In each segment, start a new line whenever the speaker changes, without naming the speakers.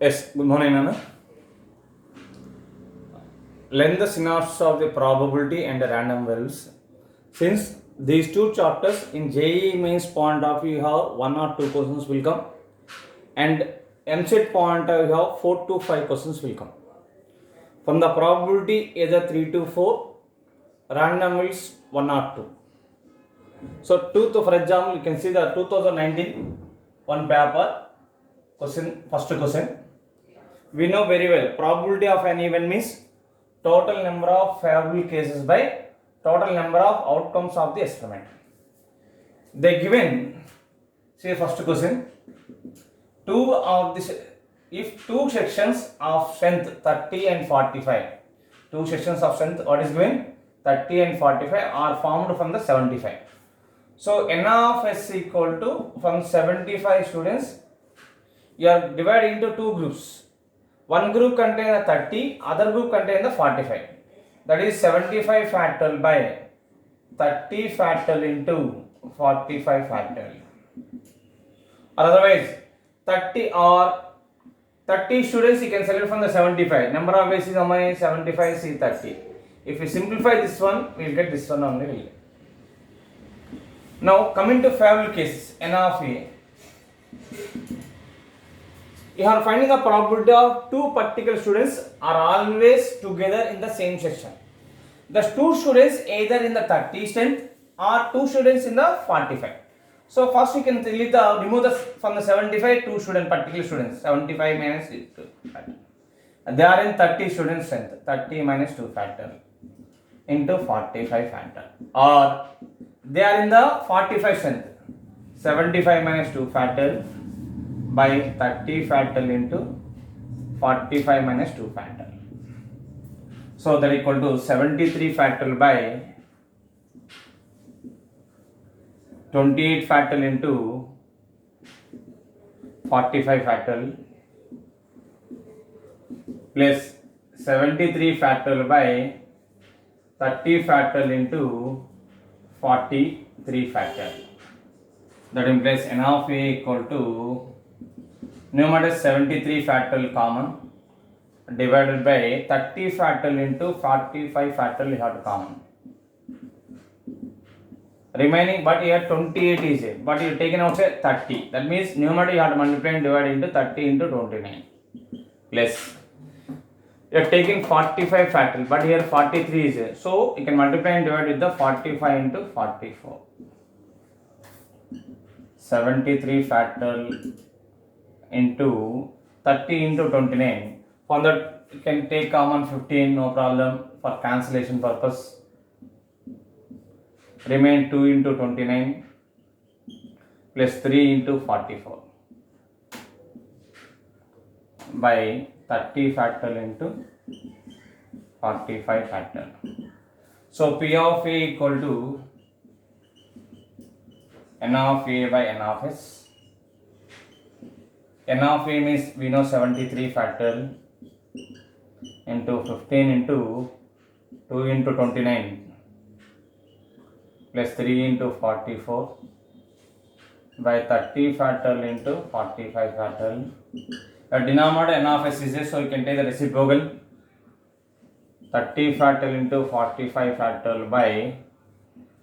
Yes, good morning, Nana. Learn the synopsis of the probability and the random variables. Since these two chapters in JEE mains point of view have 1 or 2 questions will come, and MCET point of view have 4 to 5 questions will come. From the probability either 3 to 4, random variables 1 or 2. So, for example, you can see the 2019 one paper question, first question. We know very well probability of an event means total number of favorable cases by total number of outcomes of the experiment. They given, say first question, two of this, if two sections of strength 30 and 45, two sections of strength, what is given, 30 and 45 are formed from the 75. So n of s equal to, from 75 students, you are divided into two groups. One group contain the 30, other group contain the 45. That is 75 factorial by 30 factorial into 45 factorial. Or otherwise, 30 or 30 students you can select from the 75. Number of ways is how many? 75 C 30. If we simplify this one, we will get this one only. Now coming to favorable cases, n of a. You are finding the probability of two particular students are always together in the same section. The two students either in the 30 strength or two students in the 45. So first you can remove the from the 75 two particular students, 75 minus 2 factor. They are in 30 student strength, 30 minus 2 factor into 45 factor, or they are in the 45 strength, 75 minus 2 factor by 30 factorial into 45 minus 2 factorial. So that equal to 73 factorial by 28 factorial into 45 factorial plus 73 factorial by 30 factorial into 43 factorial. That implies n of a equal to numerator 73 factorial common divided by 30 factorial into 45 factorial you have to common. Remaining, but here 28 is it, but you taken out say 30. That means numerator you have to multiply and divide into 30 into 29 plus you are taking 45 factorial, but here 43 is it. So you can multiply and divide with the 45 into 44. 73 factorial into 30 into 29. For that you can take common 15, no problem, for cancellation purpose. Remain 2 into 29 plus 3 into 44 by 30 factorial into 45 factorial. So P of A equal to n of A by n of S. N of A means we know 73 factorial into 15 into 2 into 29 plus 3 into 44 by 30 factorial into 45 factorial. The denominator n of s is this, so you can take the reciprocal 30 factorial into 45 factorial by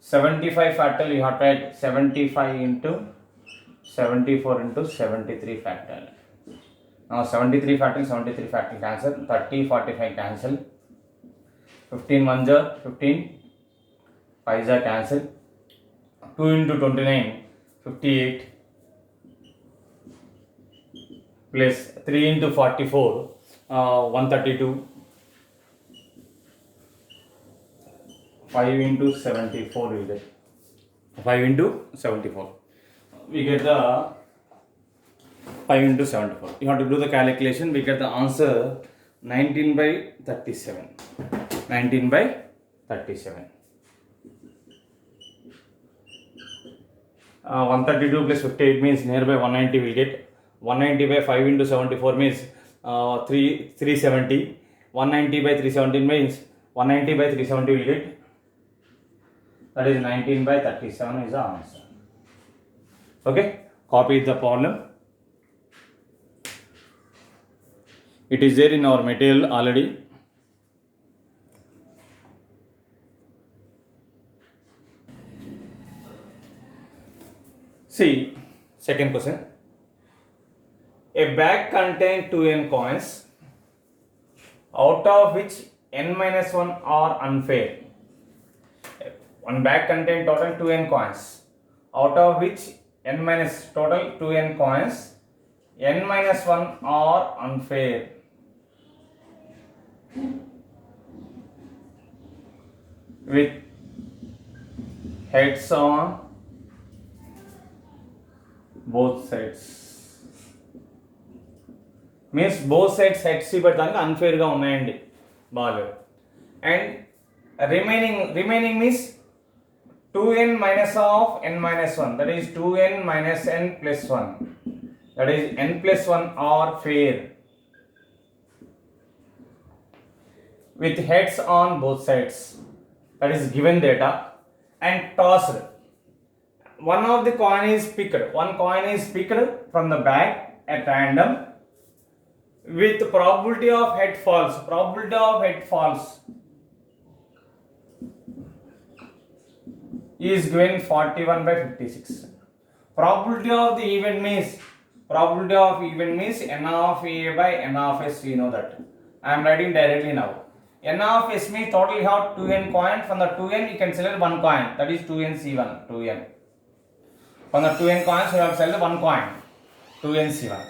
75 factorial. You have to add 75 into 74 into 73 factorial. Now 73 factorial cancel, 30 45 cancel, 15 1 jar 15, 5 jar cancel, 2 into 29 58 plus 3 into 44 132, 5 into 74 we get 5 into 74 we get the 5 into 74. You have to do the calculation. We get the answer 19 by 37. 19 by 37. 132 plus 58 means nearby 190 will get. 190 by 5 into 74 means 370. 190 by 370 means 190 by 370 will get. That is 19 by 37 is the answer. Okay, copy the problem. It is there in our material already. See, second question. A bag contains 2n coins, out of which n minus 1 are unfair. One bag contains total 2n coins, out of which n minus total 2n coins, n minus 1 are unfair. With heads on both sides. Means both sides heads పెట్టడానికి unfair గా ఉన్నాయండి ball. And remaining means 2n minus of n minus 1, that is 2n minus n plus 1, that is n plus 1 are fair with heads on both sides, that is given data, and tossed. One of the coin is picked, one coin is picked from the bag at random with probability of head falls. Probability of head falls is given 41/56. Probability of the event means n of a by n of s. We know that. I am writing directly now. N of s means total you have 2n coin. From the 2n you can select one coin, that is 2n c1. 2n. From the 2n coins you have selected one coin, 2n c1.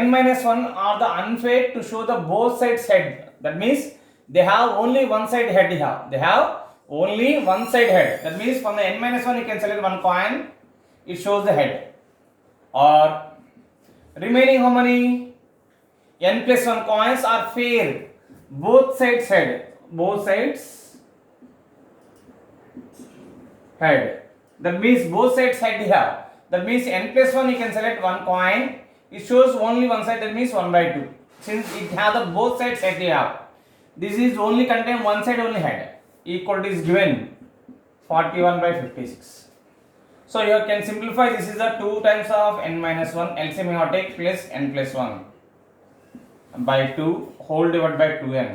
N minus 1 are the unfair to show the both sides head. That means they have only one side head here. They have only one side head. That means from the n minus 1 you can select one coin, it shows the head. Or remaining how many? N plus 1 coins are fair. Both sides head. Both sides head. That means both sides head here. That means n plus 1 you can select one coin. It shows only one side, that means 1/2. Since it has the both sides head here, this is only contain one side only head. Equal to is given 41/56. So you can simplify. This is the 2 times of n minus 1. LCM you have take plus n plus 1 by 2 whole divided by 2n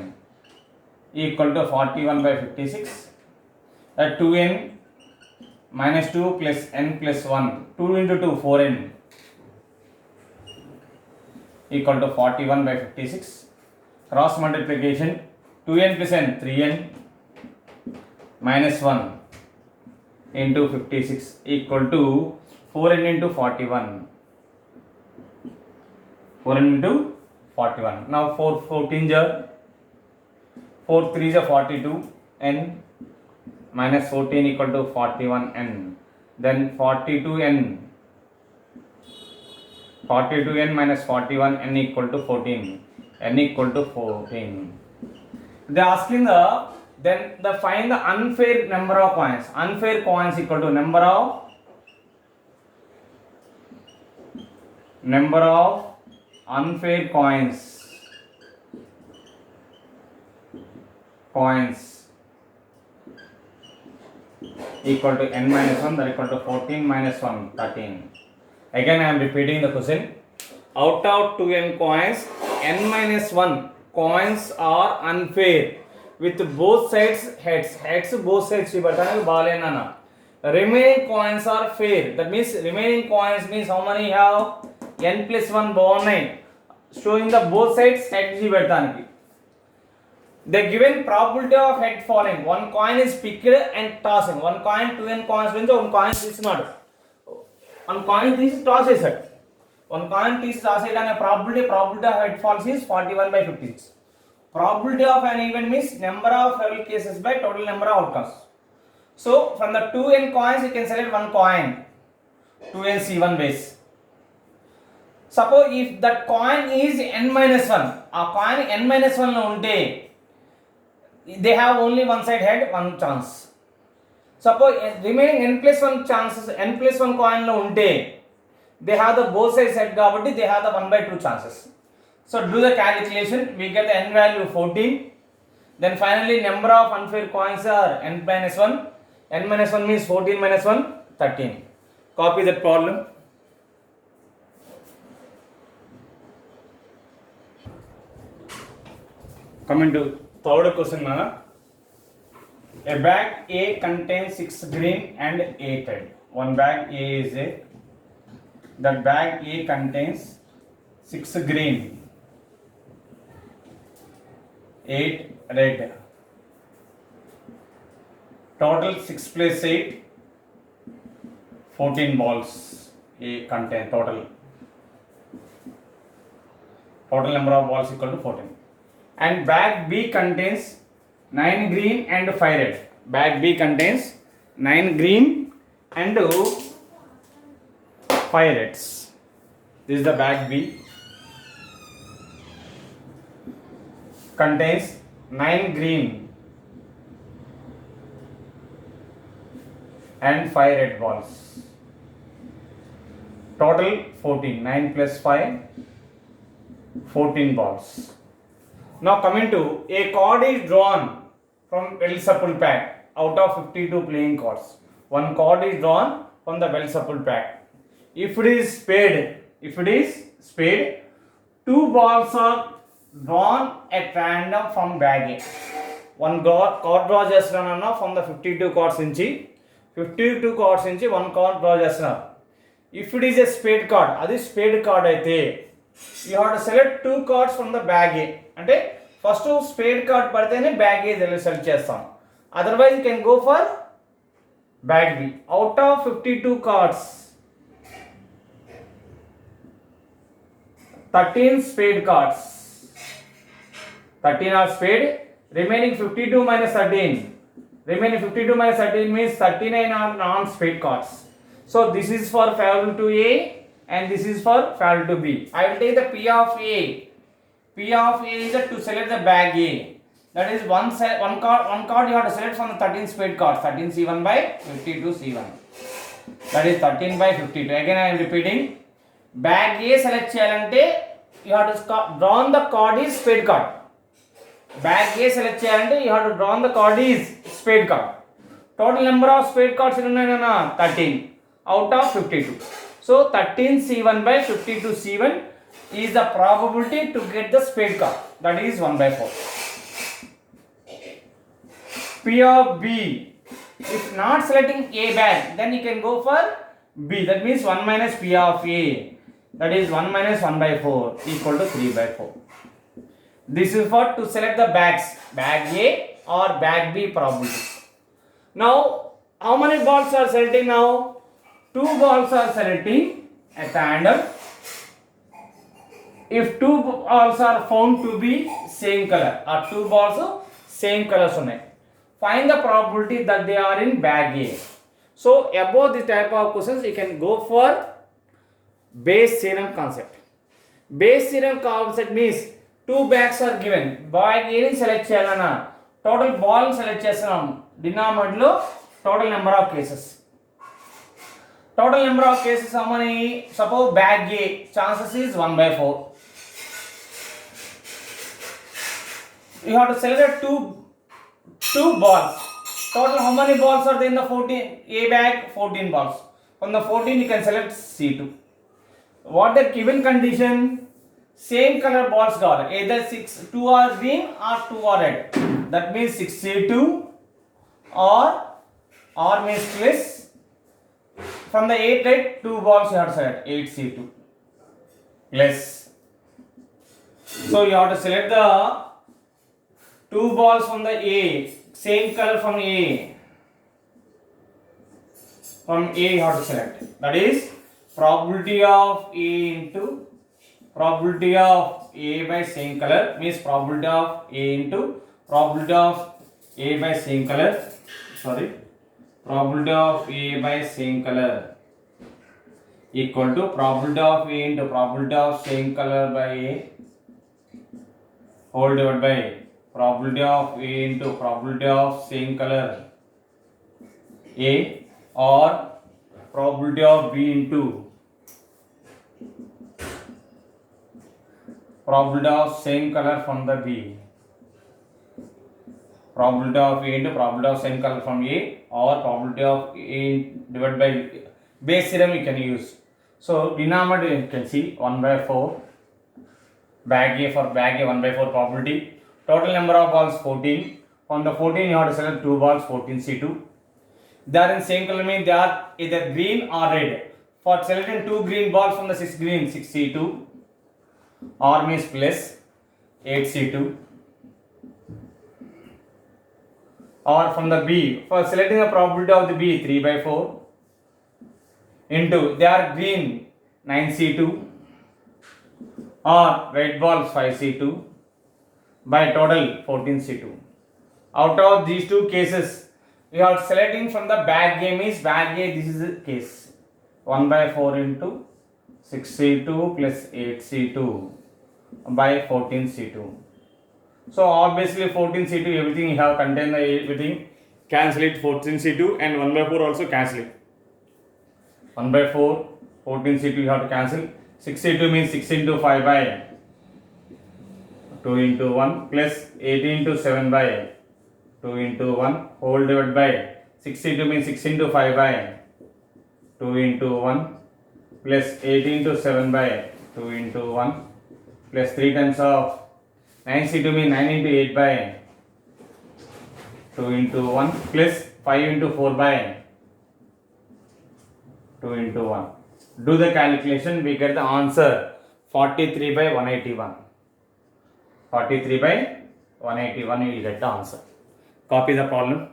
equal to 41/56. That 2n minus 2 plus n plus 1. 2 into 2 4n. Equal to 41/56. Cross multiplication, 2n plus n 3n minus 1 into 56 equal to 4n into 41. 4n into 41. Now 4 14 are 4 3 are 42 n minus 14 equal to 41 n. Then 42n minus 41 n equal to 14. N equal to 14. They are asking the find the unfair number of coins. Unfair coins equal to number of unfair coins equal to n minus 1, that equal to 14 minus 1 13. Again I am repeating the question. Out of 2n coins, n minus 1 coins are unfair with both sides heads. Heads both sides ibartanaga baalenana. Remaining coins are fair. That means remaining coins means how many have? N plus 1 బాగున్నాయి. Showing the both sides heads ibartaniki. The given probability of head falling. One coin is picked and tossing. One coin 2n coins means one coin తీసుకున్నాడు. One coin తీసి toss చేశాడు. One coin తీసి toss చేయడానికి probability of head falls is 41/56. Probability of an event means number of favorable cases by total number of outcomes. So from the 2n coins you can select one coin, 2n c1 base. Suppose if that coin is n minus 1, a coin n minus 1 లో ఉంటే they have only one side head, one chance. Suppose remaining n plus 1 chances, n plus 1 coin లో ఉంటే they have the both sides head కాబట్టి they have the 1/2 chances. So do the calculation, we get the n value 14. Then finally number of unfair coins are n minus 1. N minus 1 means 14 minus 1 13. Copy that problem. Coming to third question, Nana. A bag A contains 6 green and 8 red. One bag A is a. That bag A contains 6 green, 8 red. Total 6 plus 8, 14 balls A contain total. Total number of balls equal to 14. And bag B contains 9 green and 5 red. Bag B contains 9 green and 5 reds. This is the bag B. Contains 9 green and 5 red balls. Total 14. 9 plus 5, 14 balls. Now coming to, a card is drawn from well shuffled pack out of 52 playing cards. One card is drawn from the well shuffled pack. If it is spade, 2 balls are drawn at random from bag A. One card draw చేస్తున్నాను from the 52 cards నుంచి 52 cards నుంచి one card draw చేస్తున్నారు. If it is a spade card, అది spade card అయితే you have to select 2 cards from the bag A. అంటే first spade card పడితేనే bag A select చేస్తాం. Otherwise you can go for bag B. Out of 52 cards, 13 spade cards. 13 are spade. Remaining 52 minus 13. Remaining 52 minus 13 means 39 are non-spade cards. So this is for favorable to A and this is for favorable to B. I will take the P of A. P of A is to select the bag A. That is one card you have to select from the 13 spade cards. 13 C1 by 52 C1. That is 13 by 52. Again I am repeating. Bag A select cheyalante you have to draw the card is spade card. Bag A select cheyalante you have to draw the card is spade card. Total number of spade cards unnayana 13 out of 52. So 13 C1 by 52 C1 is the probability to get the spade card. That is 1 by 4. P of B. If not selecting A bag, then you can go for B. That means 1 minus P of A. That is 1 minus 1 by 4 equal to 3 by 4. This is for to select the bags, bag A or bag B probability. Now, how many balls are selecting now? 2 balls are selecting at random. If 2 balls are found to be same color or 2 balls same colors ఉన్నాయి, find the probability that they are in bag A. So above this type of questions you can go for Bayes theorem concept. Bayes theorem concept means 2 bags are given. Bag A ని select చేయాలన్నా total ball select చేస్తున్నాం. Denominator లో total number of cases. Total number of cases how many? Suppose bag A chances is 1 by 4. You have to select 2 balls. Total how many balls are there in the 14 A bag? 14 balls. From the 14 you can select C2. What the given condition? Same color balls got either 2 are green or 2 are red. That means 6C2 or means plus. From the 8 red, 2 balls you have to select 8C2 plus. So you have to select the 2 balls from the A, same color from A. From A you have to select. That is probability of A into probability of A by same color means probability of A into probability of A by same color. Sorry. Probability of A by same color equal to probability of A into probability of same color by A whole divided by probability of A into probability of same color A or probability of B into probability of same color from the B. Probability of A into probability of same color from A or probability of A divided by Bayes theorem you can use. So denominator you can see 1 by 4 bag A for bag A 1 by 4 probability. Total number of balls 14. From the 14 you have to select 2 balls, 14C2. They are in same color, means they are either green or red. For selecting 2 green balls from the 6 green, 6C2 or means plus 8C2, or from the B, for selecting the probability of the B, 3 by 4 into they are green 9C2 or red balls 5C2 by total 14C2. Out of these two cases, we are selecting from the bag game is bag A. This is the case 1 by 4 into 6C2 plus 8C2 by 14C2. So obviously 14C2 everything you have contained everything, cancel it 14C2 and 1 by 4 also cancel it. 1 by 4 14C2 you have to cancel. 6C2 means 6 into 5 by 2 into 1 plus 8 into 7 by 2 into 1 whole divided by 6C2 means 6 into 5 by 2 into 1 plus 8 into 7 by 2 into 1 plus 3 times of 9C2 means 9 into 8 by 2 into 1 plus 5 into 4 by 2 into 1. Do the calculation, we get the answer 43 by 181. 43 by 181 you will get the answer. Copy the problem.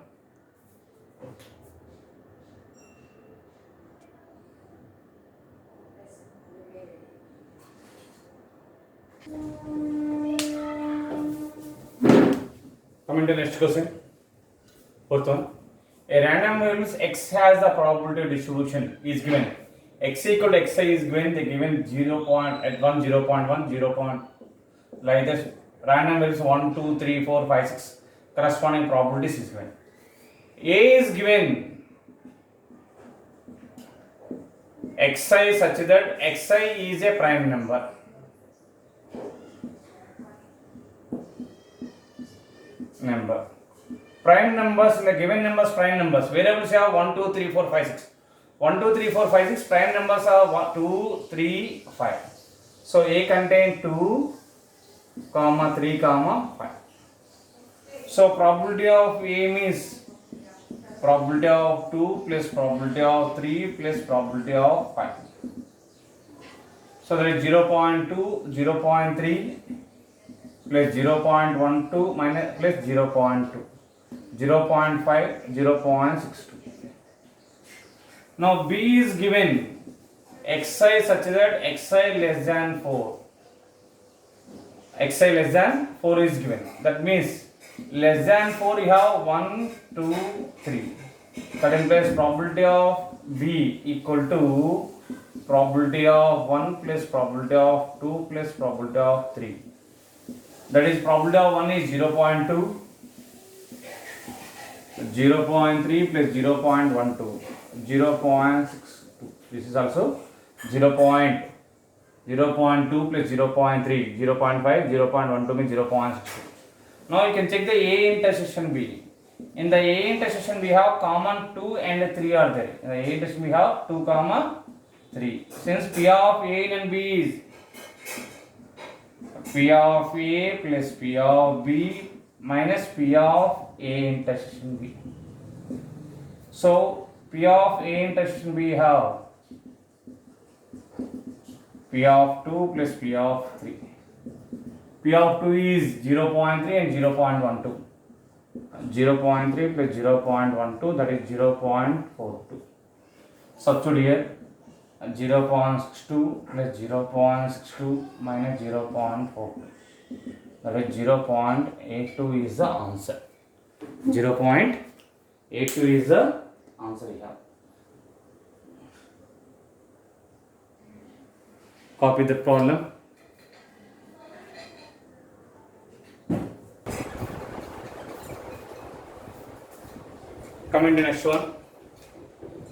Coming to next question. Fourth one. A random variable x has the probability distribution is given. X equal to xi is given. They given 0 point at 1, 0 0.1, 0 point like this. Random variables 1, 2, 3, 4, 5, 6. Corresponding probabilities is given. A is given xi such that xi is a prime number. Prime numbers in the given numbers, prime numbers. Variables have 1, 2, 3, 4, 5, 6. 1, 2, 3, 4, 5, 6. Prime numbers are 1, 2, 3, 5. So A contains 2, 3, 5. So probability of A means probability of 2 plus probability of 3 plus probability of 5. So there is 0.2, 0.3 plus 0.12 minus plus 0.2, 0.5, 0.62. Now B is given xi such that xi less than 4. Xi less than 4 is given. That means less than 4 you have 1, 2, 3. That implies probability of B equal to probability of 1 plus probability of 2 plus probability of 3. That is probability of 1 is 0.2, 0.3 plus 0.12, 0.62. This is also 0.2 plus 0.3, 0.5, 0.12 means 0.62. Now you can check the A intersection B. In the A intersection we have common 2 and 3 are there. In the A intersection we have 2, 3. Since P of A and B is P of A plus P of B minus P of A intersection B. So P of A intersection B have P of 2 plus P of 3. P of 2 is 0.3 and 0.12. 0.3 plus 0.12, that is 0.42. Substitute here 0.62 plus 0.62 minus 0.42. That is 0.82 is the answer. 0.82 is the answer here. Copy the problem. Coming to next one.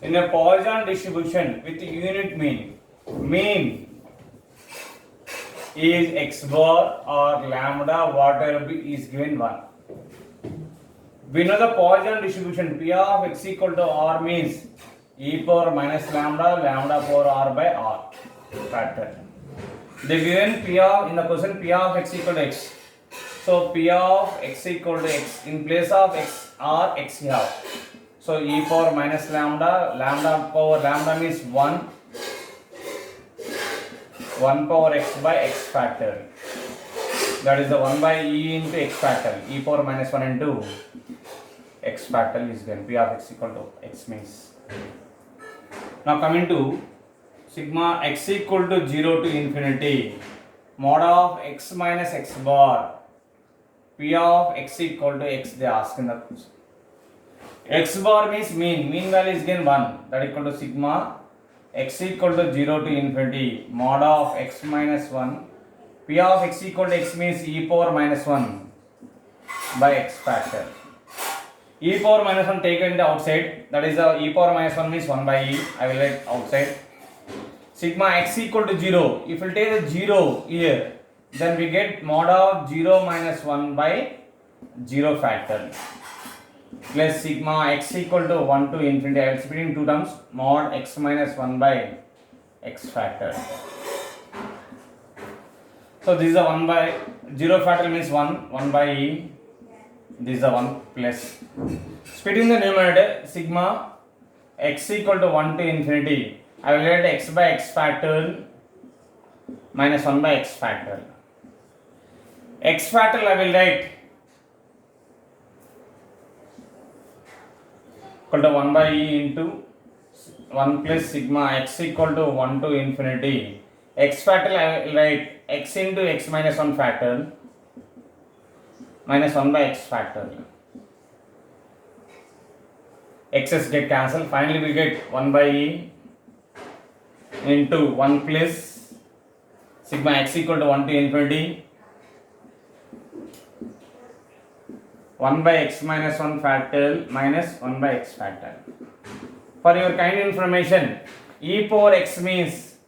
In a Poisson distribution with unit mean is x bar or lambda, whatever is given 1. We know the Poisson distribution P of x equal to r means e power minus lambda, lambda power r by r factor. They given P of, in the question P of x equal to x. So P of x equal to x. In place of x or x you have. So e power minus lambda. Lambda power lambda means 1. 1 power x by x factor. That is the 1 by e into x factor. E power minus 1 into x factor is given. P of x equal to x means. Now coming to sigma x equal to 0 to infinity. Mod of x minus x bar. P of x equal to x they ask in the question. X bar means mean. Mean value is given 1. That equal to sigma x equal to 0 to infinity. Mod of x minus 1. P of x equal to x means e power minus 1 by x factor. E power minus 1 taken the outside. That is the e power minus 1 means 1 by e. I will write outside. Sigma x equal to 0. If we take the 0 here, then we get mod of 0 minus 1 by 0 factor. Plus sigma x equal to 1 to infinity. I will split in two terms. Mod x minus 1 by x factor. So this is a 1 by 0 factor means 1 by e. This is a 1 plus. Split in the numerator. Sigma x equal to 1 to infinity. I will write x by x factor minus 1 by x factor. X factor I will write equal to 1 by e into 1 plus sigma x equal to 1 to infinity. X factor I will write x into x minus 1 factor minus 1 by x factor. X's get cancelled. Finally we get 1 by e into 1 plus sigma x equal to 1 to infinity 1 by x minus 1 factorial minus 1 by x factorial. For your kind information, e power x means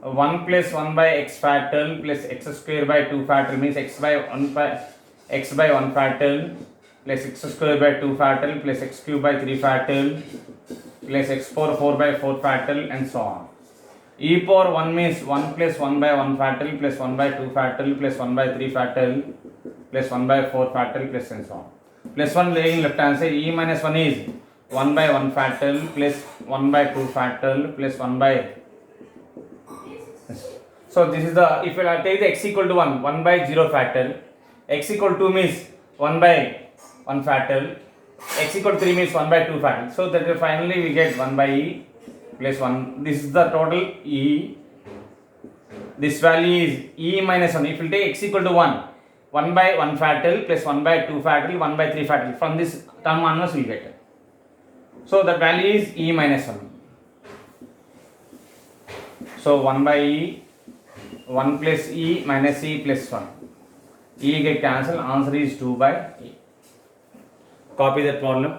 1 plus 1 by x factorial plus x square by 2 factorial means x by 1 factorial plus x square by 2 factorial plus x cube by 3 factorial plus x power 4 by 4 factorial and so on. E power 1 means 1 plus 1 by 1 factorial plus 1 by 2 factorial plus 1 by 3 factorial plus 1 by 4 factorial plus and so on. Plus 1 laying left hand side. E minus 1 is 1 by 1 factorial plus 1 by 2 factorial plus 1 by. So this is the, if I take the x equal to 1 by 0 factorial. X equal to 2 means 1 by 1 factorial. X equal to 3 means 1 by 2 factorial. So that finally we get 1 by e plus 1. This is the total e. This value is e minus 1. If we take x equal to 1 by 1 factorial plus 1 by 2 factorial, 1 by 3 factorial. From this term onwards we will get it. So the value is e minus 1. So 1 by e, 1 plus e minus e plus 1. E get cancelled. Answer is 2 by e. Copy that problem.